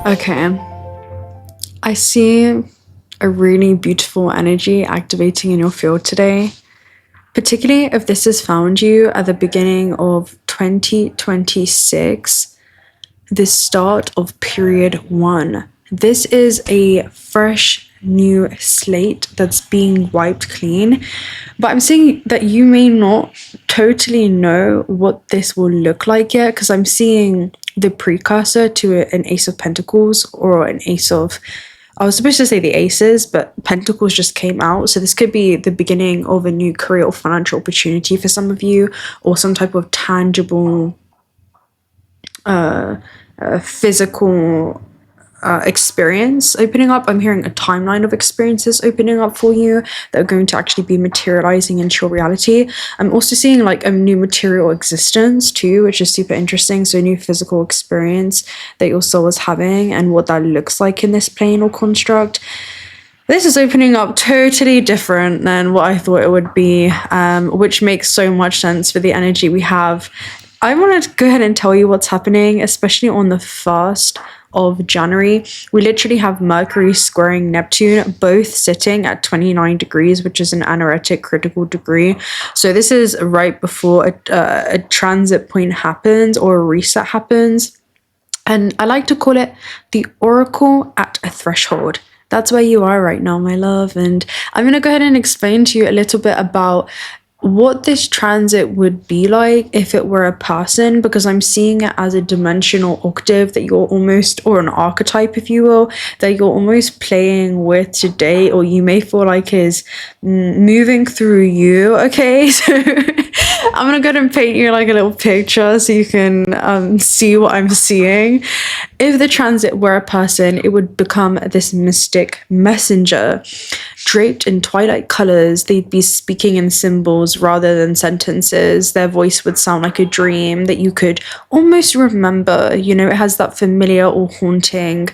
Okay, I see a really beautiful energy activating in your field today, particularly if this has found you at the beginning of 2026, the start of period 1. This is a fresh new slate that's being wiped clean, but I'm seeing that you may not totally know what this will look like yet, because I'm seeing the precursor to an Ace of Pentacles or an Ace of, I was supposed to say the Aces, but Pentacles just came out. So this could be the beginning of a new career or financial opportunity for some of you, or some type of tangible physical experience opening up. I'm hearing a timeline of experiences opening up for you that are going to actually be materializing into your reality. I'm also seeing like a new material existence too, which is super interesting. So a new physical experience that your soul is having and what that looks like in this plane or construct. This is opening up totally different than what I thought it would be, which makes so much sense for the energy we have. I want to go ahead and tell you what's happening, especially on the 1st of January. We literally have Mercury squaring Neptune, both sitting at 29 degrees, which is an anaretic critical degree. So this is right before a transit point happens or a reset happens. And I like to call it the oracle at a threshold. That's where you are right now, my love. And I'm going to go ahead and explain to you a little bit about what this transit would be like if it were a person, because I'm seeing it as a dimensional octave that you're almost, or an archetype if you will, that you're almost playing with today, or you may feel like is moving through you. Okay, so I'm gonna go ahead and paint you like a little picture so you can see what I'm seeing. If the transit were a person, it would become this mystic messenger draped in twilight colors. They'd be speaking in symbols rather than sentences. Their voice would sound like a dream that you could almost remember. You know, it has that familiar or haunting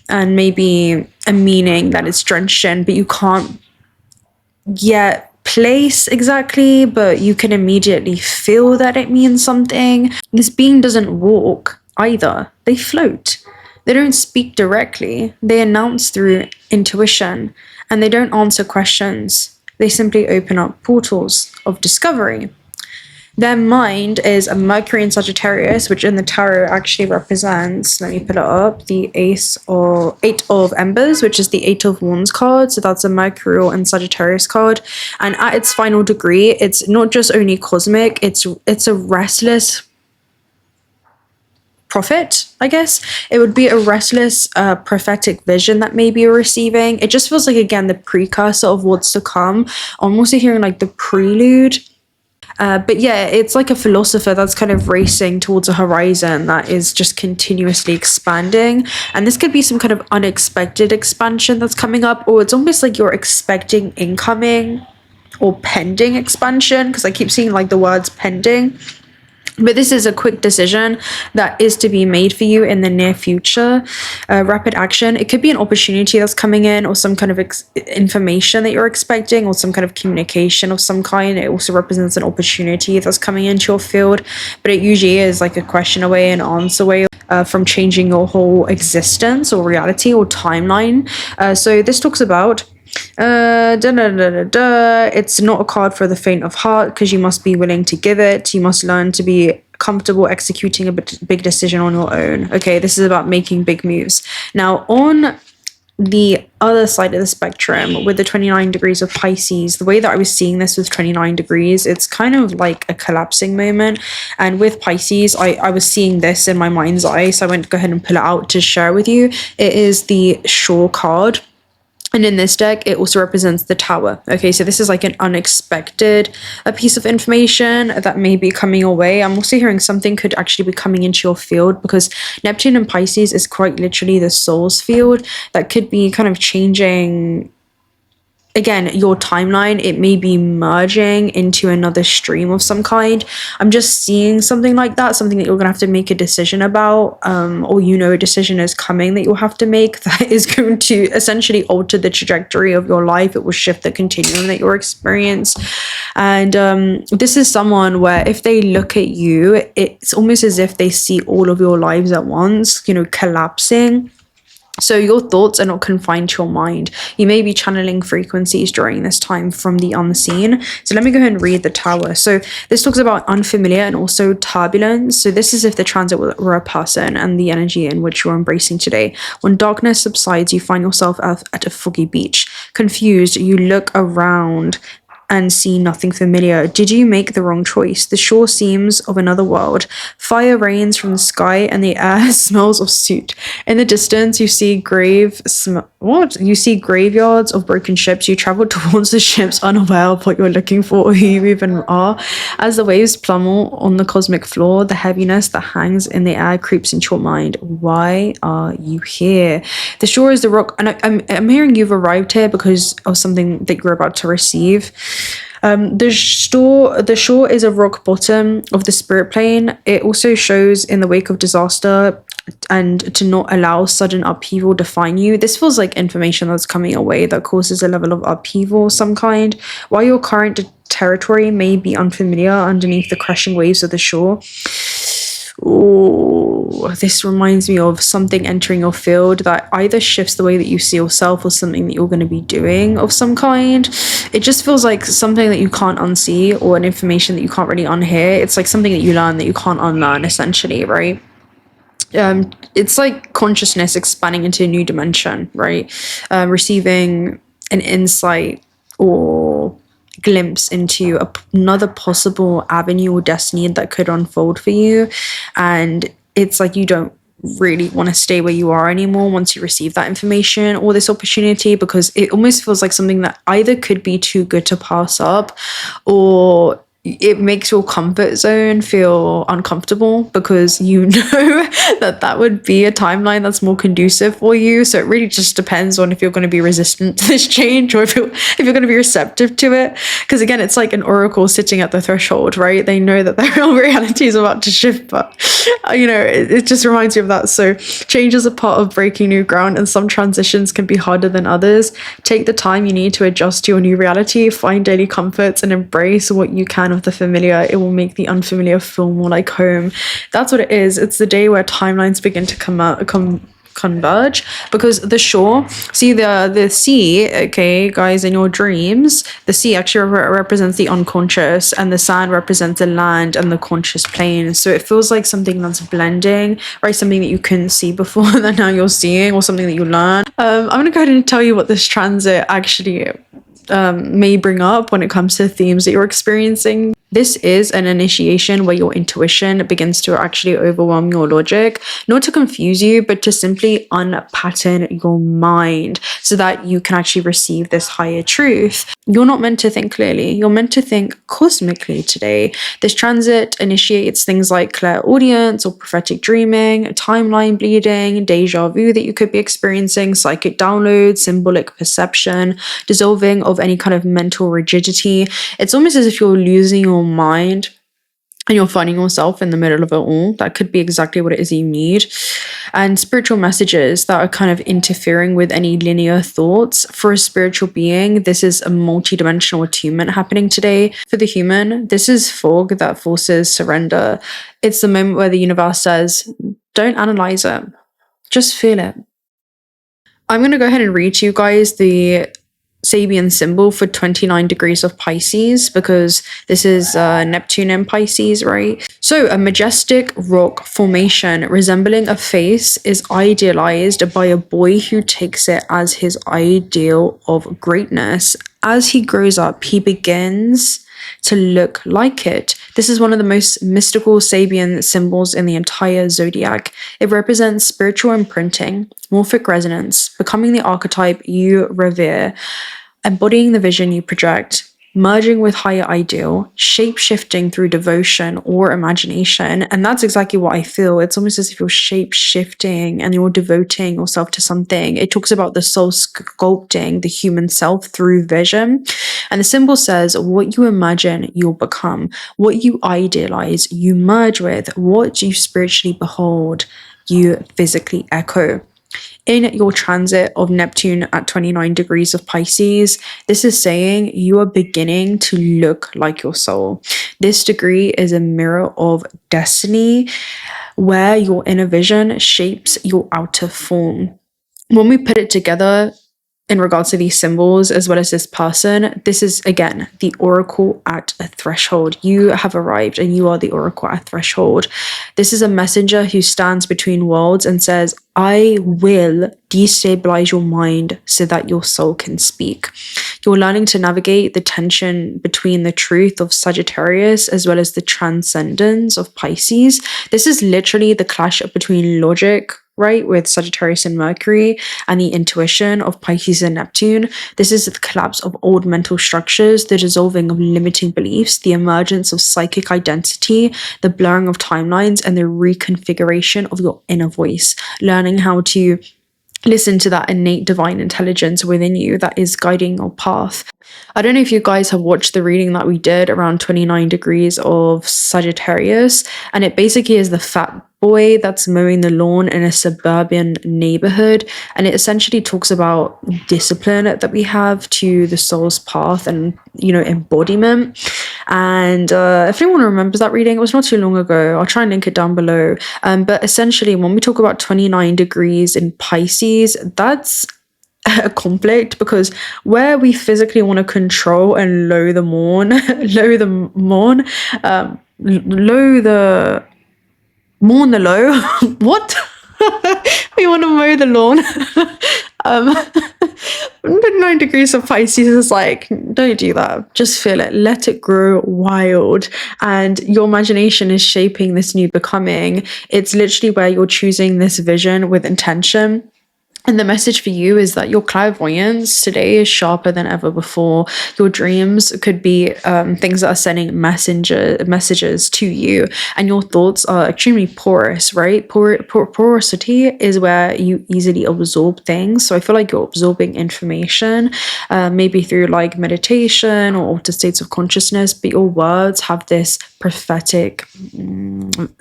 and maybe a meaning that is drenched in, but you can't yet place exactly, but you can immediately feel that it means something. This being doesn't walk either. They float. They don't speak directly. They announce through intuition, and they don't answer questions. They simply open up portals of discovery. Their mind is a Mercury in Sagittarius, which in the tarot actually represents, let me put it up, the Eight of Embers, which is the Eight of Wands card. So that's a Mercurial and Sagittarius card. And at its final degree, it's not just only cosmic, it's a restless prophet, I guess. It would be a restless prophetic vision that maybe you're receiving. It just feels like, again, the precursor of what's to come. I'm also hearing like the prelude. But yeah, it's like a philosopher that's kind of racing towards a horizon that is just continuously expanding. And this could be some kind of unexpected expansion that's coming up, or it's almost like you're expecting incoming or pending expansion, because I keep seeing like the words pending. But this is a quick decision that is to be made for you in the near future. Rapid action. It could be an opportunity that's coming in, or some kind of information that you're expecting, or some kind of communication of some kind. It also represents an opportunity that's coming into your field, but it usually is like a question away, an answer away from changing your whole existence or reality or timeline. So this talks about it's not a card for the faint of heart, because you must be willing to give it. You must learn to be comfortable executing a big decision on your own. Okay, this is about making big moves. Now, on the other side of the spectrum, with the 29 degrees of Pisces, the way that I was seeing this with 29 degrees, it's kind of like a collapsing moment. And with Pisces, I was seeing this in my mind's eye, so I went to go ahead and pull it out to share with you. It is the Shore card. And in this deck, it also represents the Tower. Okay, so this is like an unexpected piece of information that may be coming your way. I'm also hearing something could actually be coming into your field, because Neptune and Pisces is quite literally the soul's field that could be kind of changing, again, your timeline. It may be merging into another stream of some kind. I'm just seeing something like that, something that you're gonna have to make a decision about, or a decision is coming that you'll have to make that is going to essentially alter the trajectory of your life. It will shift the continuum that you're experiencing. And this is someone where if they look at you, it's almost as if they see all of your lives at once, collapsing. So your thoughts are not confined to your mind. You may be channeling frequencies during this time from the unseen. So let me go ahead and read the tower. So this talks about unfamiliar and also turbulence. So this is if the transit were a person and the energy in which you're embracing today. When darkness subsides, you find yourself at a foggy beach. Confused, you look around and see nothing familiar. Did you make the wrong choice? The shore seems of another world. Fire rains from the sky and the air smells of soot. In the distance, you see You see graveyards of broken ships. You travel towards the ships unaware of what you're looking for or who you even are. As the waves pummel on the cosmic floor, the heaviness that hangs in the air creeps into your mind. Why are you here? The shore is the rock, and I'm hearing you've arrived here because of something that you're about to receive. The shore is a rock bottom of the spirit plane. It also shows in the wake of disaster and to not allow sudden upheaval define you. This feels like information that's coming away that causes a level of upheaval of some kind. While your current territory may be unfamiliar underneath the crashing waves of the shore, oh, this reminds me of something entering your field that either shifts the way that you see yourself or something that you're going to be doing of some kind. It just feels like something that you can't unsee or an information that you can't really unhear. It's like something that you learn that you can't unlearn, essentially, right? It's like consciousness expanding into a new dimension, right? Receiving an insight or glimpse into another possible avenue or destiny that could unfold for you. And it's like you don't really want to stay where you are anymore once you receive that information or this opportunity, because it almost feels like something that either could be too good to pass up, or it makes your comfort zone feel uncomfortable because you know that would be a timeline that's more conducive for you. So it really just depends on if you're going to be resistant to this change or if you're going to be receptive to it. Because again, it's like an oracle sitting at the threshold, right? They know that their real reality is about to shift, but it just reminds you of that. So change is a part of breaking new ground, and some transitions can be harder than others. Take the time you need to adjust to your new reality, find daily comforts, and embrace what you can of the familiar. It will make the unfamiliar feel more like home. That's what it is. It's the day where timelines begin to converge, because the shore, see the sea, okay guys, in your dreams, the sea actually represents the unconscious, and the sand represents the land and the conscious plane. So it feels like something that's blending, right? Something that you couldn't see before that now you're seeing, or something that you learn. I'm gonna go ahead and tell you what this transit actually may bring up when it comes to themes that you're experiencing. This is an initiation where your intuition begins to actually overwhelm your logic, not to confuse you, but to simply unpattern your mind so that you can actually receive this higher truth. You're not meant to think clearly. You're meant to think cosmically today. This transit initiates things like clairaudience or prophetic dreaming, timeline bleeding, deja vu that you could be experiencing, psychic downloads, symbolic perception, dissolving of any kind of mental rigidity. It's almost as if you're losing your mind and you're finding yourself in the middle of it all. That could be exactly what it is you need. And spiritual messages that are kind of interfering with any linear thoughts. For a spiritual being, this is a multi-dimensional attunement happening today. For the human, this is fog that forces surrender. It's the moment where the universe says, don't analyze it, just feel it. I'm going to go ahead and read to you guys the Sabian symbol for 29 degrees of Pisces, because this is Neptune in Pisces, right? So a majestic rock formation resembling a face is idealized by a boy who takes it as his ideal of greatness. As he grows up, he begins to look like it. This is one of the most mystical Sabian symbols in the entire zodiac. It represents spiritual imprinting, morphic resonance, becoming the archetype you revere, embodying the vision you project, merging with higher ideal, shape-shifting through devotion or imagination. And that's exactly what I feel. It's almost as if you're shape-shifting and you're devoting yourself to something. It talks about the soul sculpting the human self through vision. And the symbol says, what you imagine, you'll become. What you idealize, you merge with. What you spiritually behold, you physically echo. In your transit of Neptune at 29 degrees of Pisces, this is saying you are beginning to look like your soul. This degree is a mirror of destiny, where your inner vision shapes your outer form. when we put it together in regards to these symbols as well as this person, this is again the oracle at a threshold. You have arrived and you are the oracle at a threshold. This is a messenger who stands between worlds and says, I will destabilize your mind so that your soul can speak. You're learning to navigate the tension between the truth of Sagittarius as well as the transcendence of Pisces. This is literally the clash between logic, right, with Sagittarius and Mercury, and the intuition of Pisces and Neptune. This is the collapse of old mental structures, the dissolving of limiting beliefs, the emergence of psychic identity, the blurring of timelines, and the reconfiguration of your inner voice. Learning how to listen to that innate divine intelligence within you that is guiding your path. I don't know if you guys have watched the reading that we did around 29 degrees of Sagittarius, and it basically is the fat boy that's mowing the lawn in a suburban neighborhood, and it essentially talks about discipline that we have to the soul's path and, you know, embodiment. And if anyone remembers that reading, it was not too long ago. I'll try and link it down below. But essentially, when we talk about 29 degrees in Pisces, that's a conflict, because where we physically want to control and low the mourn, mourn the low. What? We want to mow the lawn. 9 degrees of Pisces is like, don't do that. Just feel it. Let it grow wild. And your imagination is shaping this new becoming. It's literally where you're choosing this vision with intention. And the message for you is that your clairvoyance today is sharper than ever before. Your dreams could be things that are sending messages to you, and your thoughts are extremely porous, right? Porosity is where you easily absorb things. So I feel like you're absorbing information, maybe through like meditation or altered states of consciousness, but your words have this prophetic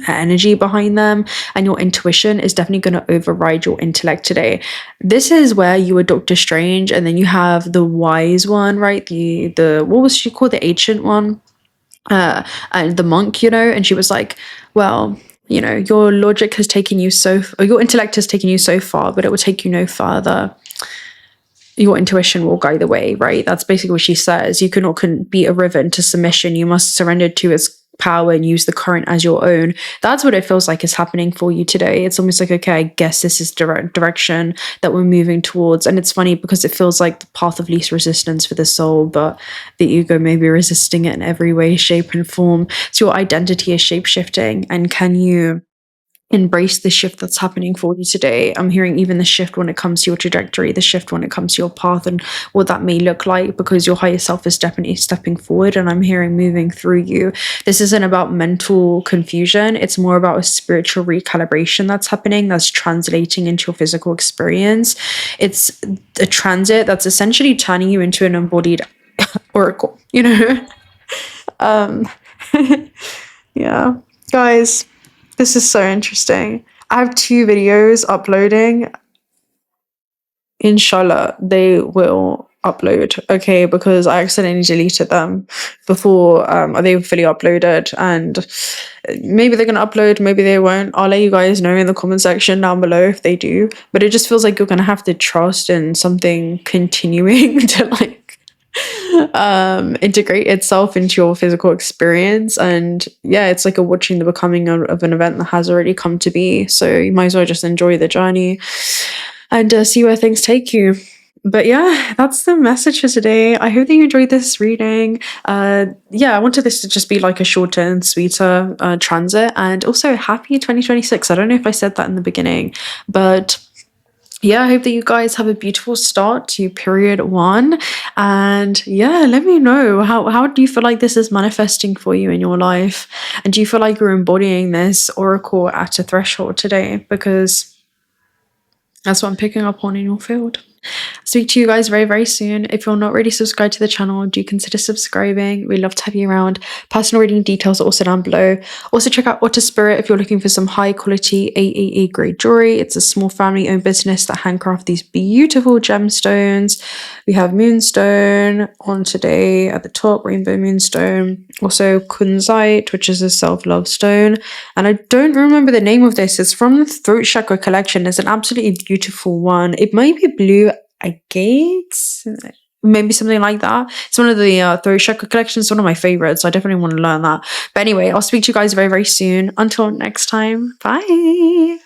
energy behind them, and your intuition is definitely going to override your intellect today. This is where you were Doctor Strange, and then you have the wise one, right? The what was she called? The ancient one, and the monk, you know. And she was like, well, you know, your logic has taken you or your intellect has taken you so far, but it will take you no further. Your intuition will guide the way, right? That's basically what she says. You cannot be a river into submission. You must surrender to its power and use the current as your own. That's what it feels like is happening for you today. It's almost like, okay, I guess this is direction that we're moving towards. And it's funny because it feels like the path of least resistance for the soul, but the ego may be resisting it in every way, shape, and form. So your identity is shape-shifting, and can you embrace the shift that's happening for you today? I'm hearing even the shift when it comes to your trajectory, the shift when it comes to your path and what that may look like, because your higher self is definitely stepping forward, and I'm hearing moving through you. This isn't about mental confusion. It's more about a spiritual recalibration that's happening, that's translating into your physical experience. It's a transit that's essentially turning you into an embodied oracle, you know? Yeah, guys, this is so interesting. I have 2 videos uploading. Inshallah, they will upload, okay? Because I accidentally deleted them before they were fully uploaded. And maybe they're going to upload, maybe they won't. I'll let you guys know in the comment section down below if they do. But it just feels like you're going to have to trust in something continuing to like integrate itself into your physical experience. And yeah, it's like a watching the becoming of an event that has already come to be. So you might as well just enjoy the journey and see where things take you. But yeah, that's the message for today. I hope that you enjoyed this reading. Yeah, I wanted this to just be like a shorter and sweeter transit. And also happy 2026. I don't know if I said that in the beginning, but yeah, I hope that you guys have a beautiful start to period 1. And yeah, let me know, how do you feel like this is manifesting for you in your life? And do you feel like you're embodying this oracle at a threshold today? Because that's what I'm picking up on in your field. Speak to you guys very, very soon. If you're not already subscribed to the channel, do consider subscribing. We'd love to have you around. Personal reading details are also down below. Also check out Otter Spirit if you're looking for some high quality AAA grade jewelry. It's a small family owned business that handcraft these beautiful gemstones. We have moonstone on today at the top, rainbow moonstone. Also kunzite, which is a self-love stone. And I don't remember the name of this. It's from the Throat Chakra collection. It's an absolutely beautiful one. It might be blue agates, maybe something like that. It's one of the Throat Chakra collections. It's one of my favorites. So I definitely want to learn that. But anyway, I'll speak to you guys very, very soon. Until next time, bye.